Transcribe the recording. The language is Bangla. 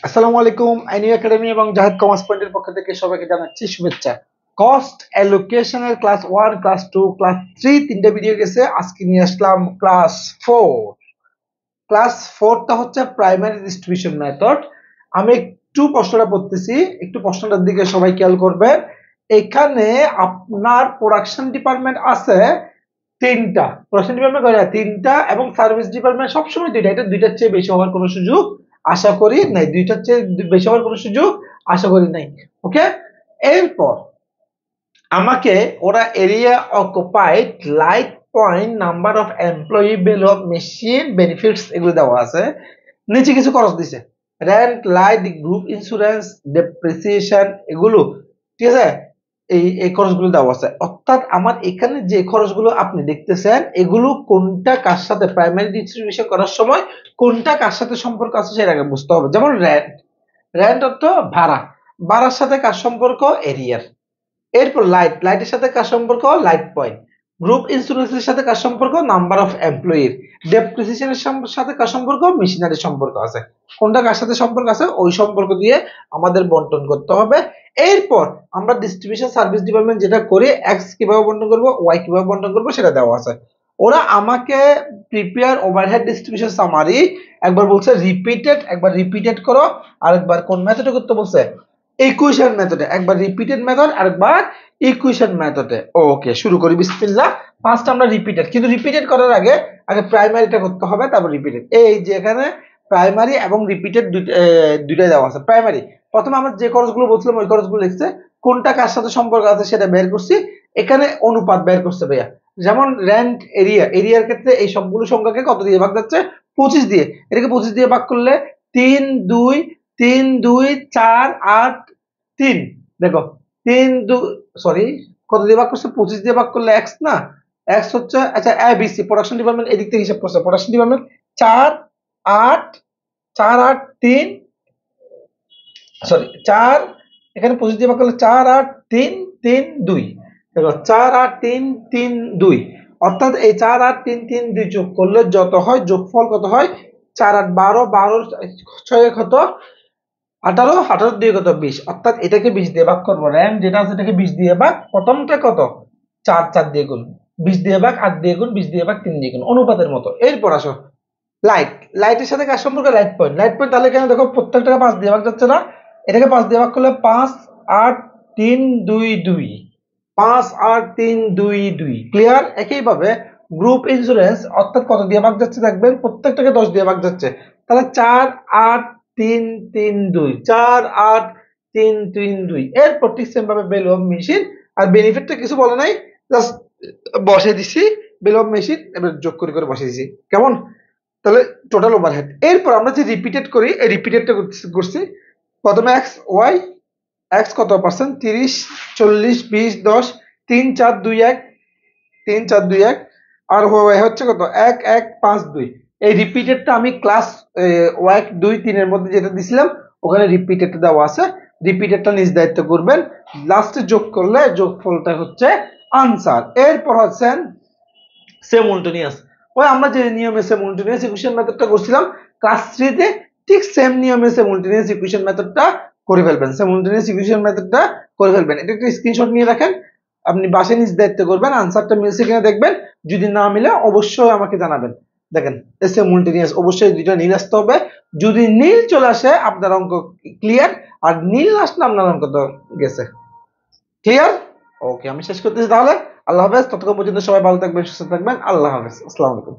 আসসালামু আলাইকুম। আইনিউ একাডেমি এবং জাহেদ কমার্স পয়েন্টের পক্ষ থেকে সবাইকে জানাচ্ছি শুভেচ্ছা। কস্ট অ্যালোকেশনের ক্লাস 1, ক্লাস 2, ক্লাস 3 তিনটা ভিডিও গেছে। আজকে নিয়ে আসলাম ক্লাস 4। ক্লাস 4টা হচ্ছে প্রাইমারি ডিস্ট্রিবিউশন মেথড। আমি একটু প্রশ্নটা পড়তেছি, একটু প্রশ্নটার দিকে সবাই খেয়াল করবেন। এখানে আপনার প্রোডাকশন ডিপার্টমেন্ট আছে তিনটা, প্রোডাকশন ডিপার্টমেন্ট তিনটা এবং সার্ভিস ডিপার্টমেন্ট সবসময় দুইটা। এটা দুইটার চেয়ে বেশি হওয়ার কোনো সুযোগ আশা করি নাই, দুইটার চেয়ে বেশি হওয়ার কোনো সুযোগ আশা করি নাই। ওকে, এরপর আমাকে ওরা area occupied, light point, number of employee, bill of machine, benefits এগুলো দেওয়া আছে। নিচে কিছু খরচ দিছে, rent, light, group insurance, depreciation, এগুলো ঠিক আছে। এই খরচগুলো দেওয়া আছে। অর্থাৎ আমার এখানে যে খরচগুলো আপনি দেখতেছেন এগুলো কোনটা কার সাথে, প্রাইমারি ডিস্ট্রিবিউশন করার সময় কোনটা কার সাথে সম্পর্ক আছে সেটা আগে বুঝতে হবে। যেমন রেন্ট, রেন্ট অর্থ ভাড়া, ভাড়ার সাথে কার সম্পর্ক, এরিয়ার। এরপর লাইট, লাইটের সাথে কার সম্পর্ক, লাইট পয়েন্ট। গ্রুপ ইন্স্যুরেন্সের সাথে কার সম্পর্ক, নাম্বার অফ এমপ্লয়ির। ডেপ্রিসিয়েশনের সাথে কার সম্পর্ক, মেশিনারির সম্পর্ক আছে। কোনটা কার সাথে সম্পর্ক আছে ওই সম্পর্ক দিয়ে আমাদের বন্টন করতে হবে। এরপর আমরা ডিস্ট্রিবিউশন সার্ভিস ডিপার্টমেন্ট যেটা করি, এক্স কিভাবে বন্টন করব, ওয়াই কিভাবে বন্টন করব সেটা দেওয়া আছে। ওরা আমাকে প্রিপেয়ার ওভারহেড ডিস্ট্রিবিউশন সামারি একবার বলছে রিপিটেড, একবার রিপিটেড করো। আরেকবার কোন মেথডে করতে বলছে, ইকুয়েশন মেথডে। একবার রিপিটেড মেথড, আরেকবার ইকুয়েশন মেথডে। ওকে, শুরু করি বিসমিল্লাহ। ফার্স্ট আমরা রিপিটেড, কিন্তু রিপিটেড করার আগে আগে প্রাইমারিটা করতে হবে, তারপর রিপিটেড। এই যে এখানে প্রাইমারি এবং রিপিটেড দুইটাই দেওয়া আছে। প্রাইমারি প্রথমে আমরা যে খরচগুলো বলছিলাম ওই খরচগুলো লিখছে, কোনটা কার সাথে সম্পর্ক আছে সেটা বের করছি। এখানে অনুপাত বের করছে ভাইয়া। যেমন রেন্ট, এরিয়া, এরিয়ার ক্ষেত্রে এই সবগুলো সংখ্যাকে কত দিয়ে ভাগ যাচ্ছে, 25 দিয়ে। এটাকে 25 দিয়ে ভাগ করলে 3 2 3 2 4 8 3। দেখো 3 2 সরি, কত দিয়ে ভাগ করছে, 25 দিয়ে ভাগ করলে এক্স না, এক্স হচ্ছে, আচ্ছা এবিসি প্রোডাকশন ডিপার্টমেন্ট এদিক থেকে হিসাব করছে। প্রোডাকশন ডিপার্টমেন্ট 4 8 4 8 3, সরি 4, এখানে 25 দিয়ে ভাগ করলে 4 8 3 3 2। দেখো 4 8 3 3 2, অর্থাৎ এই 4 8 3 3 2 যোগ করলে যত হয়, যোগফল কত হয়, 4 8 12, 12 6 কত, 18, 18 দিয়ে কত, 20। অর্থাৎ এটাকে 20 দিয়ে ভাগ করবো। র্যাম যেটা আছে এটাকে 20 দিয়ে ভাগ, প্রথমটা কত, 4 4 দিয়ে গুণ, 20 দিয়ে ভাগ 8 দিয়ে গুণ, 20 দিয়ে ভাগ 3 দিয়ে গুণ, অনুপাতের মতো। এরপর আসো লাইট, লাইটের সাথে কার সম্পর্ক, লাইট পয়েন্ট। লাইট পয়েন্ট তাহলে এখানে দেখো প্রত্যেকটাকে 5 দিয়ে ভাগ যাচ্ছে না, এটাকে 5 দিয়ে ভাগ করলে 5 8 3 2 2, 5 8 3 2 2। ক্লিয়ার? একইভাবে গ্রুপ ইন্স্যুরেন্স, অর্থাৎ কত দিয়ে ভাগ যাচ্ছে দেখবেন, প্রত্যেকটাকে 10 দিয়ে ভাগ যাচ্ছে। তাহলে 4 8 3 3 2, 4 8 3 3 2। এরপর ঠিক সেম ভাবে বেল অফ মেশিন আর বেনিফিটটা কিছু বলে নাই, জাস্ট বসে দিছি বেল অফ মেশিন, এবার যোগ করে করে বসে দিছি। কেমন? তাহলে টোটাল ওভারহেড। এরপর আমরা যে রিপিটেড করি, এই রিপিটেডটা করছি। প্রথমে এক্স ওয়াই, এক্স কত পার্সেন্ট, 30 40 20 10 3 4 2 1, 3 4 2 1, আর ওয়াই হচ্ছে কত 1 1 5 2। এই রিপিটেডটা আমি ক্লাস 1 2 3 এর মধ্যে যেটা দিছিলাম ওখানে রিপিটেডটা দেওয়া আছে। রিপিটেডটা নিজ দায়িত্ব করবেন, লাস্টে যোগ করলে যোগফলটা হচ্ছে আনসার। এরপর হচ্ছে সিমultaneous, ওই আমরা যে নিয়মে সিমultaneous ইকুয়েশন মেথডটা করছিলাম ক্লাস 3 তে, ঠিক সেম নিয়মে সিমultaneous ইকুয়েশন মেথডটা করে ফেলবেন। সিমultaneous ইকুয়েশন মেথডটা করে ফেলবেন। এটা একটা স্ক্রিনশট নিয়ে রাখেন, আপনি বাসায় নিজ দায়িত্ব করবেন। আনসারটা মিলছে কিনা দেখবেন, যদি না মিলে অবশ্যই আমাকে জানাবেন। দেখেন সিমultaneous অবশ্যই দুইটা নীল আসতে হবে। যদি নীল চলে আসে আপনার অঙ্ক ক্লিয়ার, আর নীল আসলে আপনার অঙ্ক তো গেছে। ক্লিয়ার? ওকে, আমি শেষ করতেছি তাহলে। আল্লাহ হাফেজ। ততক্ষণ পর্যন্ত সবাই ভালো থাকবেন, সুস্থ থাকবেন। আল্লাহ হাফেজ, আসসালামু আলাইকুম।